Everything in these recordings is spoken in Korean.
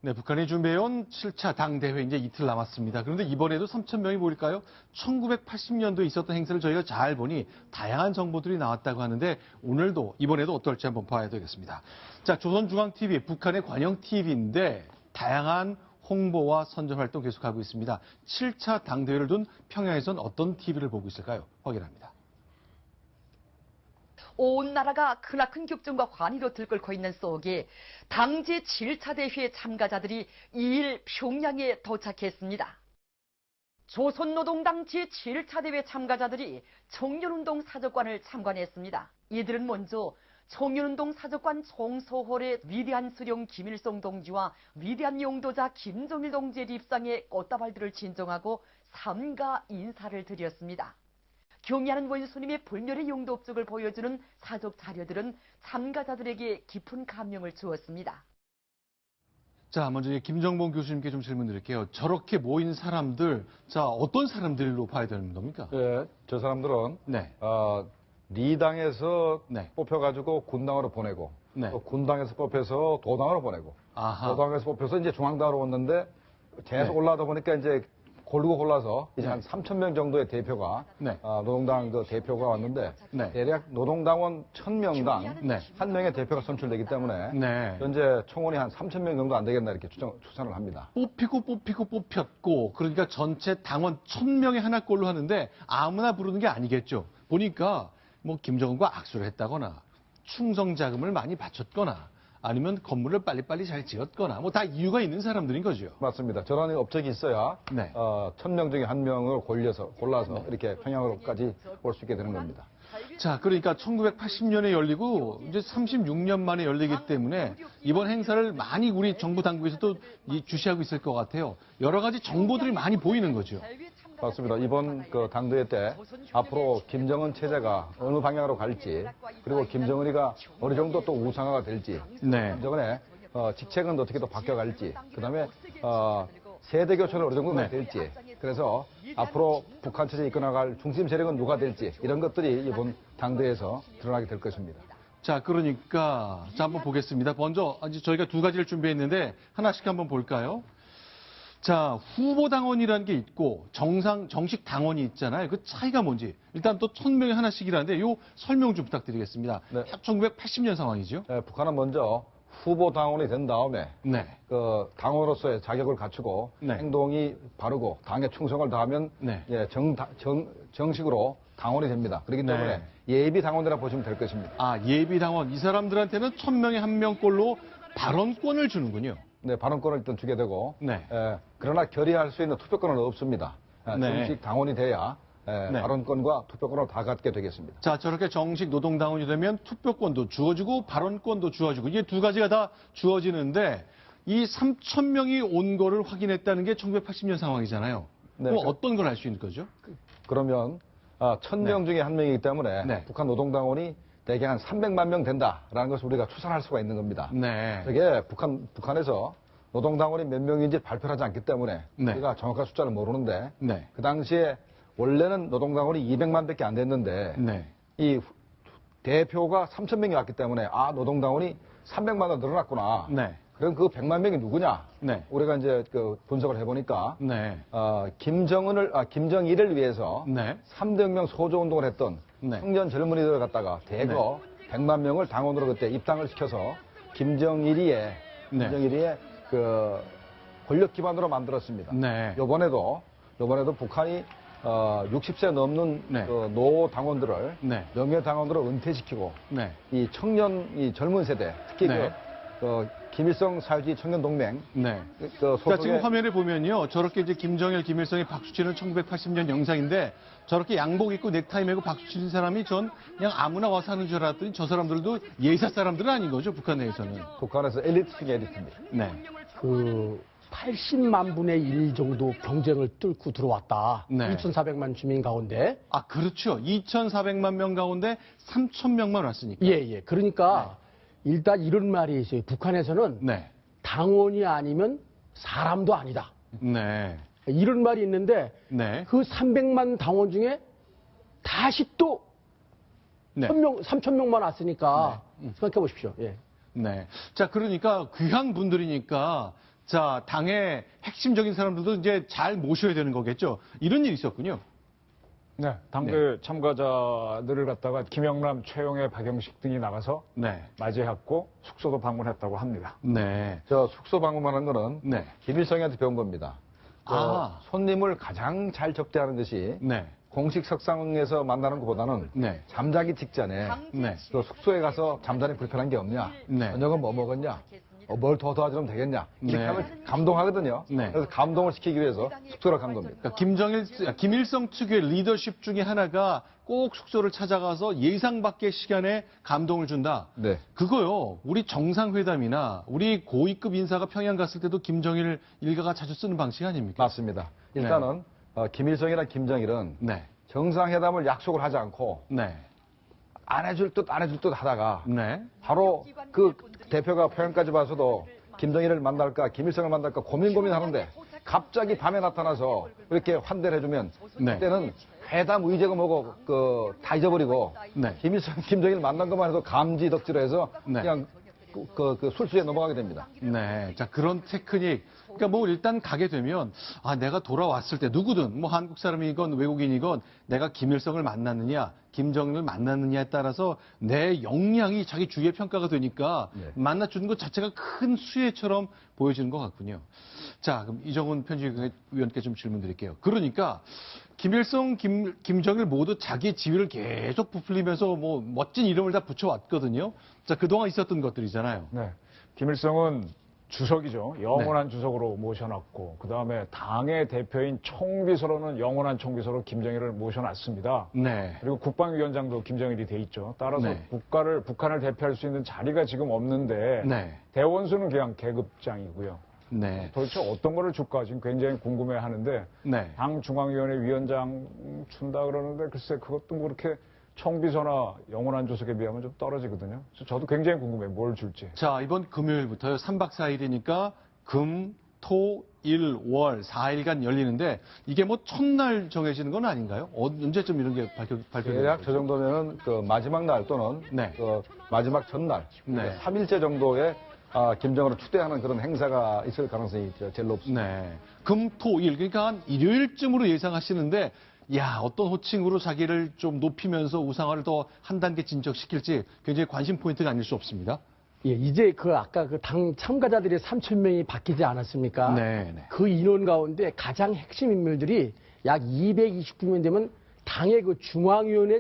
네, 북한이 준비해온 7차 당대회 이제 이틀 남았습니다. 그런데 이번에도 3,000명이 모일까요? 1980년도에 있었던 행사를 저희가 잘 보니 다양한 정보들이 나왔다고 하는데 이번에도 어떨지 한번 봐야 되겠습니다. 자, 조선중앙TV, 북한의 관영TV인데 다양한 홍보와 선전 활동 계속하고 있습니다. 7차 당대회를 둔 평양에선 어떤 TV를 보고 있을까요? 확인합니다. 온 나라가 크나큰 격정과 환희로 들끓고 있는 속에 당제 7차 대회 참가자들이 2일 평양에 도착했습니다. 조선노동당 제7차 대회 참가자들이 청년운동 사적관을 참관했습니다. 이들은 먼저 청년운동 사적관 총소홀의 위대한 수령 김일성 동지와 위대한 용도자 김정일 동지의 입상에 꽃다발들을 진정하고 삼가 인사를 드렸습니다. 경의하는 원수님의 불멸의 용도 업적을 보여주는 사적 자료들은 참가자들에게 깊은 감명을 주었습니다. 자, 먼저 김정봉 교수님께 좀 질문 드릴게요. 저렇게 모인 사람들, 자, 어떤 사람들로 봐야 되는 겁니까? 네, 저 사람들은 네. 리당에서 네. 뽑혀가지고 군당으로 보내고, 네. 또 군당에서 뽑혀서 도당으로 보내고, 아하. 도당에서 뽑혀서 이제 중앙당으로 왔는데 계속 네. 올라다 보니까 이제 골라서 이제 네. 한 3,000명 정도의 대표가 네. 노동당 대표가 왔는데 네. 대략 노동당원 1,000명당 네. 한 명의 대표가 선출되기 때문에 네. 현재 총원이 한 3,000명 정도 안 되겠나 이렇게 추산을 합니다. 뽑혔고, 그러니까 전체 당원 1,000명의 하나꼴로 하는데 아무나 부르는 게 아니겠죠. 보니까 뭐 김정은과 악수를 했다거나 충성 자금을 많이 바쳤거나 아니면 건물을 빨리빨리 잘 지었거나 뭐 다 이유가 있는 사람들인 거죠. 맞습니다. 저런 업적이 있어야 네. 1,000명 중에 한 명을 골라서 이렇게 평양으로까지 올 수 있게 되는 겁니다. 자, 그러니까 1980년에 열리고 이제 36년 만에 열리기 때문에 이번 행사를 많이 우리 정부 당국에서도 주시하고 있을 것 같아요. 여러 가지 정보들이 많이 보이는 거죠. 맞습니다. 이번 당대회 때 앞으로 김정은 체제가 어느 방향으로 갈지, 그리고 김정은이가 어느 정도 또 우상화가 될지, 네. 김정은의 직책은 어떻게 또 바뀌어갈지, 그다음에 세대 교체를 어느 정도 네. 될지, 그래서 앞으로 북한 체제에 이끌어나갈 중심 세력은 누가 될지 이런 것들이 이번 당대회에서 드러나게 될 것입니다. 자, 그러니까 자, 한번 보겠습니다. 먼저 저희가 두 가지를 준비했는데 하나씩 한번 볼까요? 자, 후보 당원이라는 게 있고 정식 당원이 있잖아요. 그 차이가 뭔지 일단 또 1,000명에 하나씩이라는데 요 설명 좀 부탁드리겠습니다. 네. 1980년 상황이죠. 네, 북한은 먼저 후보 당원이 된 다음에 네. 당원으로서의 자격을 갖추고 네. 행동이 바르고 당에 충성을 다하면 네. 정식으로 당원이 됩니다. 그렇기 네. 때문에 예비 당원이라고 보시면 될 것입니다. 아, 예비 당원 이 사람들한테는 1,000명에 한 명꼴로 발언권을 주는군요. 네, 발언권을 일단 주게 되고, 네. 그러나 결의할 수 있는 투표권은 없습니다. 네. 정식 당원이 돼야 네. 발언권과 투표권을 다 갖게 되겠습니다. 자, 저렇게 정식 노동당원이 되면 투표권도 주어지고 발언권도 주어지고 이게 두 가지가 다 주어지는데 이 3,000명이 온 거를 확인했다는 게 1980년 상황이잖아요. 네, 그럼 어떤 걸 알 수 있는 거죠? 그러면 1,000명 중에 한 명이기 때문에 네. 북한 노동당원이 대개 한 300만 명 된다라는 것을 우리가 추산할 수가 있는 겁니다. 네. 되게 북한에서 노동당원이 몇 명인지 발표를 하지 않기 때문에 네. 우리가 정확한 숫자를 모르는데 네. 그 당시에 원래는 노동당원이 200만 밖에 안 됐는데 네. 이 대표가 3,000명이 왔기 때문에 노동당원이 300만으로 늘어났구나. 네. 그럼 그 100만 명이 누구냐? 네. 우리가 이제 분석을 해보니까 네. 김정일을 위해서 네. 300명 소조 운동을 했던 네. 청년 젊은이들 갖다가 대거 100만 명을 당원으로 그때 입당을 시켜서 김정일이의 권력 기반으로 만들었습니다. 네. 요번에도 북한이 60세 넘는 네. 노 당원들을 네. 명예 당원으로 은퇴시키고 네. 이 젊은 세대 특히 네. 김일성 사회주의 청년동맹 네. 소속의 지금 화면에 보면요. 저렇게 이제 김정일, 김일성이 박수 치는 1980년 영상인데 저렇게 양복 입고 넥타이 메고 박수 치는 사람이 전 그냥 아무나 와서 하는 줄 알았더니 저 사람들도 예사 사람들은 아닌 거죠. 북한 내에서는. 북한에서 엘리트 중에 엘리트입니다. 네. 80만 분의 1 정도 경쟁을 뚫고 들어왔다. 네. 2,400만 주민 가운데. 아, 그렇죠. 2,400만 명 가운데 3,000명만 왔으니까. 예. 그러니까 일단 이런 말이 있어요. 북한에서는 네. 당원이 아니면 사람도 아니다. 네. 이런 말이 있는데 네. 그 300만 당원 중에 다시 또 네. 3,000명만 왔으니까 생각해 보십시오. 예. 네. 자, 그러니까 귀한 분들이니까 자, 당의 핵심적인 사람들도 이제 잘 모셔야 되는 거겠죠. 이런 일이 있었군요. 네, 당대 참가자들을 갖다가 김영남, 최용해, 박영식 등이 나가서 네. 맞이했고 숙소도 방문했다고 합니다. 네. 저 숙소 방문하는 거는 네. 김일성한테 배운 겁니다. 아. 손님을 가장 잘 접대하는 것이 네. 공식 석상에서 만나는 것보다는 네. 잠자기 직전에 네. 그 숙소에 가서 잠자리 불편한 게 없냐? 네. 저녁은 뭐 먹었냐? 뭘 더 도와주면 되겠냐? 이렇게 네. 하면 감동하거든요. 네. 그래서 감동을 시키기 위해서 숙소를 간 겁니다. 그러니까 김일성 측의 리더십 중에 하나가 꼭 숙소를 찾아가서 예상 밖의 시간에 감동을 준다. 네. 그거요. 우리 정상회담이나 우리 고위급 인사가 평양 갔을 때도 김정일 일가가 자주 쓰는 방식 아닙니까? 맞습니다. 일단은 김일성이나 김정일은 네. 정상회담을 약속을 하지 않고 네. 안 해줄 듯 안 해줄 듯 하다가 네. 바로 그 대표가 평양까지 와서도 김정일을 만날까 김일성을 만날까 고민하는데 갑자기 밤에 나타나서 이렇게 환대를 해주면 네. 그때는 회담 의제가 뭐고 다 잊어버리고 네. 김일성 김정일 만난 것만 해도 감지덕지로 해서 네. 그냥 그 술수에 넘어가게 됩니다. 네. 자, 그런 테크닉. 그러니까 뭐 일단 가게 되면, 아, 내가 돌아왔을 때 누구든, 뭐 한국 사람이건 외국인이건 내가 김일성을 만났느냐, 김정일을 만났느냐에 따라서 내 역량이 자기 주위에 평가가 되니까 네. 만나주는 것 자체가 큰 수혜처럼 보여지는 것 같군요. 자, 그럼 이정훈 편집위원께 좀 질문 드릴게요. 그러니까 김일성, 김정일 모두 자기 지위를 계속 부풀리면서 뭐 멋진 이름을 다 붙여왔거든요. 자, 그동안 있었던 것들이잖아요. 네, 김일성은 주석이죠. 영원한 주석으로 모셔놨고 그 다음에 당의 대표인 총비서로는 영원한 총비서로 김정일을 모셔놨습니다. 네. 그리고 국방위원장도 김정일이 돼 있죠. 따라서 네. 북한을 대표할 수 있는 자리가 지금 없는데 네. 대원수는 그냥 계급장이고요. 네. 도대체 어떤 거를 줄까 지금 굉장히 궁금해하는데 네. 당 중앙위원회 위원장 준다 그러는데 글쎄 그것도 뭐 그렇게 총비서나 영원한 주석에 비하면 좀 떨어지거든요. 저도 굉장히 궁금해요. 뭘 줄지. 자, 이번 금요일부터요. 3박 4일이니까 금, 토, 일, 월 4일간 열리는데 이게 뭐 첫날 정해지는 건 아닌가요? 언제쯤 이런 게 발표되는 대략 저 정도면은 그 마지막 날 또는 네. 그 마지막 전날 네. 3일째 정도의 김정은을 추대하는 그런 행사가 있을 가능성이 제일 높습니다. 네. 금, 토, 일. 그러니까 한 일요일쯤으로 예상하시는데 야, 어떤 호칭으로 자기를 좀 높이면서 우상화를 더 한 단계 진척시킬지 굉장히 관심 포인트가 아닐 수 없습니다. 예, 이제 아까 당 참가자들이 3,000명이 바뀌지 않았습니까? 네, 네. 그 인원 가운데 가장 핵심 인물들이 약 229명 되면 당의 그 중앙위원회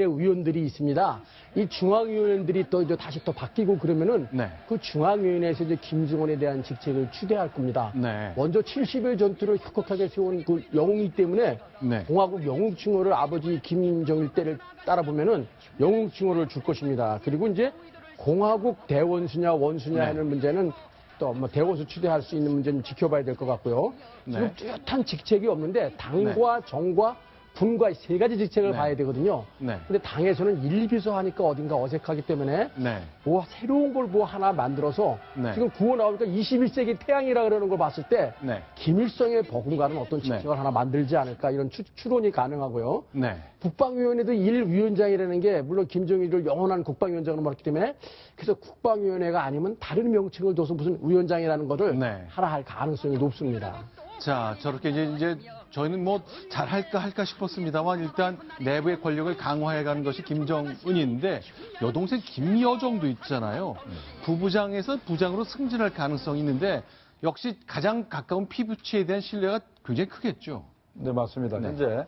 위원들이 있습니다. 이 중앙위원들이 또 이제 다시 또 바뀌고 그러면은 네. 그 중앙위원회에서 이제 김정은에 대한 직책을 추대할 겁니다. 네. 먼저 70일 전투를 혁혁하게 세운 그 영웅이기 때문에 네. 공화국 영웅 칭호를 아버지 김정일 때를 따라 보면은 영웅 칭호를 줄 것입니다. 그리고 이제 공화국 대원수냐 원수냐 네. 하는 문제는 또 뭐 대원수 추대할 수 있는 문제는 지켜봐야 될 것 같고요. 네. 지금 뚜렷한 직책이 없는데 당과 정과 군과 세 가지 직책을 네. 봐야 되거든요. 네. 근데 당에서는 일비서 하니까 어딘가 어색하기 때문에 네. 뭐 새로운 걸 뭐 하나 만들어서 네. 지금 구호 나오니까 21세기 태양이라 그러는 걸 봤을 때 네. 김일성의 버금가는 어떤 직책을 하나 만들지 않을까 이런 추론이 가능하고요. 네. 국방위원회도 1위원장이라는 게 물론 김정일을 영원한 국방위원장으로 말했기 때문에 그래서 국방위원회가 아니면 다른 명칭을 둬서 무슨 위원장이라는 것을 네. 하라 할 가능성이 높습니다. 자, 저렇게 이제 저희는 뭐 잘할까 싶었습니다만 일단 내부의 권력을 강화해가는 것이 김정은인데 여동생 김여정도 있잖아요. 부부장에서 부장으로 승진할 가능성이 있는데 역시 가장 가까운 피부치에 대한 신뢰가 굉장히 크겠죠. 네, 맞습니다. 네. 현재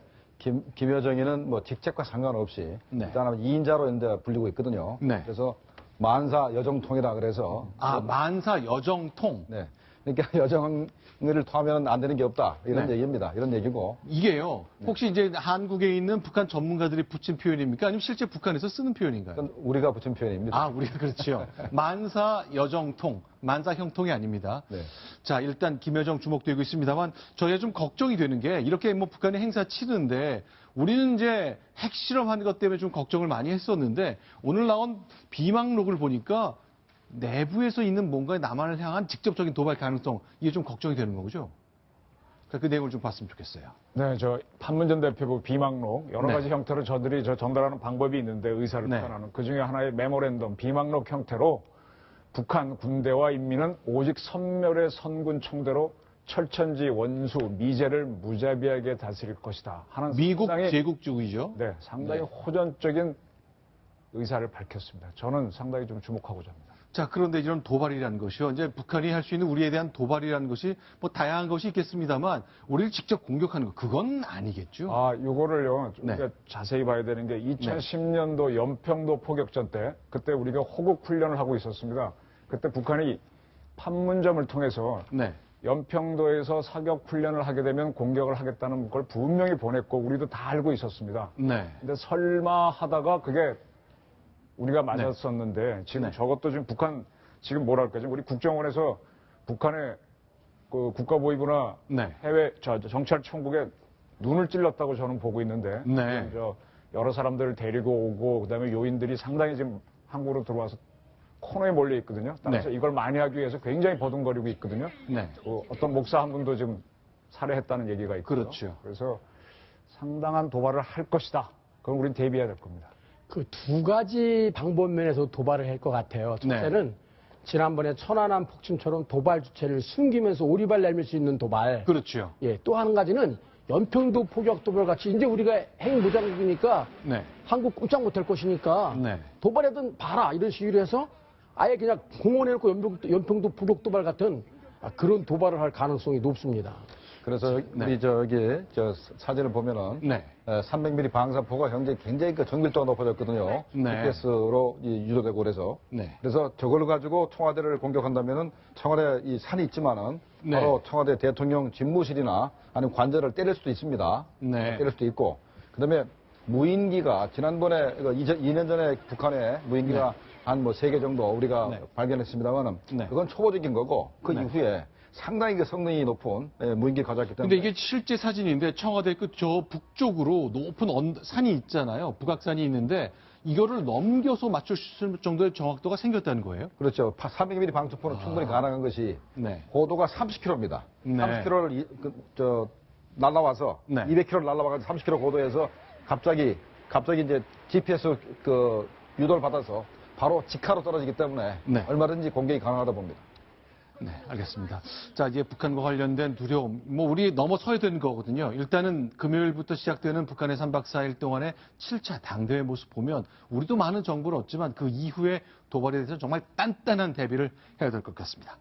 김여정이는 뭐 직책과 상관없이 네. 일단 2인자로 현재 불리고 있거든요. 네. 그래서 만사 여정통이라 그래서 만사 여정통. 네. 그러니까 여정을 통하면 안 되는 게 없다 이런 네. 얘기입니다. 이런 얘기고 이게요. 혹시 이제 한국에 있는 북한 전문가들이 붙인 표현입니까? 아니면 실제 북한에서 쓰는 표현인가요? 그건 우리가 붙인 표현입니다. 아, 우리가 그렇죠. 만사 여정통, 만사 형통이 아닙니다. 네. 자, 일단 김여정 주목되고 있습니다만 저희가 좀 걱정이 되는 게 이렇게 뭐 북한의 행사 치는데 우리는 이제 핵실험하는 것 때문에 좀 걱정을 많이 했었는데 오늘 나온 비망록을 보니까 내부에서 있는 뭔가 남한을 향한 직접적인 도발 가능성 이게 좀 걱정이 되는 거죠. 그러니까 그 내용을 좀 봤으면 좋겠어요. 네, 저 판문점 대표부 비망록 여러 네. 가지 형태로 저들이 전달하는 방법이 있는데 의사를 네. 표현하는 그 중에 하나의 메모랜덤 비망록 형태로 북한 군대와 인민은 오직 선멸의 선군 총대로 철천지 원수 미제를 무자비하게 다스릴 것이다 하는 미국 상당히, 제국주의죠. 네, 상당히 호전적인 의사를 밝혔습니다. 저는 상당히 좀 주목하고자 합니다. 자, 그런데 이런 도발이라는 것이요. 이제 북한이 할 수 있는 우리에 대한 도발이라는 것이 뭐 다양한 것이 있겠습니다만 우리를 직접 공격하는 거 그건 아니겠죠. 요거를요, 네. 우리가 자세히 봐야 되는 게 2010년도 연평도 포격전 때 그때 우리가 호국 훈련을 하고 있었습니다. 그때 북한이 판문점을 통해서 네. 연평도에서 사격 훈련을 하게 되면 공격을 하겠다는 걸 분명히 보냈고 우리도 다 알고 있었습니다. 네. 근데 설마 하다가 그게 우리가 맞았었는데 지금 네. 저것도 지금 북한 지금 뭐랄까 지금 우리 국정원에서 북한의 그 국가보위부나 네. 해외 정찰총국에 눈을 찔렀다고 저는 보고 있는데 네. 지금 여러 사람들을 데리고 오고 그다음에 요인들이 상당히 지금 한국으로 들어와서 코너에 몰려 있거든요. 따라서 네. 이걸 많이 하기 위해서 굉장히 버둥거리고 있거든요. 네. 어떤 목사 한 분도 지금 살해했다는 얘기가 있고요. 그렇죠. 그래서 상당한 도발을 할 것이다. 그럼 우리는 대비해야 될 겁니다. 그 두 가지 방법면에서 도발을 할 것 같아요. 첫째는 지난번에 천안함 폭침처럼 도발 주체를 숨기면서 오리발 내밀 수 있는 도발. 그렇죠. 예, 또 한 가지는 연평도 포격 도발 같이 이제 우리가 핵무장국이니까 네. 한국 꼼짝 못할 것이니까 네. 도발하든 봐라 이런 식으로 해서 아예 그냥 공원해놓고 연평도 포격 도발 같은 그런 도발을 할 가능성이 높습니다. 그래서 우리 저기 사진을 보면은 네. 300mm 방사포가 굉장히 그 정밀도가 높아졌거든요. 네. GPS로 유도되고 그래서 네. 그래서 저걸 가지고 청와대를 공격한다면은 청와대 이 산이 있지만은 네. 바로 청와대 대통령 집무실이나 아니면 관저를 때릴 수도 있습니다. 네. 때릴 수도 있고 그다음에 무인기가 지난번에 2년 전에 북한에 무인기가 한 뭐 3개 정도 우리가 네. 발견했습니다만은 네. 그건 초보적인 거고 그 네. 이후에 상당히 그 성능이 높은 무인기를 가져왔기 때문에 근데 이게 실제 사진인데 청와대 그 저 북쪽으로 높은 산이 있잖아요. 북악산이 있는데 이거를 넘겨서 맞출 수 있을 정도의 정확도가 생겼다는 거예요. 그렇죠. 300mm 방수포는 충분히 가능한 것이 네. 고도가 30km입니다. 네. 30km를 날라와서 네. 200km를 날라와서 30km 고도에서 갑자기 이제 GPS 그 유도를 받아서 바로 직하로 떨어지기 때문에 네. 얼마든지 공격이 가능하다 봅니다. 네, 알겠습니다. 자, 이제 북한과 관련된 두려움, 뭐 우리 넘어서야 되는 거거든요. 일단은 금요일부터 시작되는 북한의 3박 4일 동안의 7차 당대회 모습 보면 우리도 많은 정보를 얻지만 그 이후에 도발에 대해서 정말 단단한 대비를 해야 될 것 같습니다.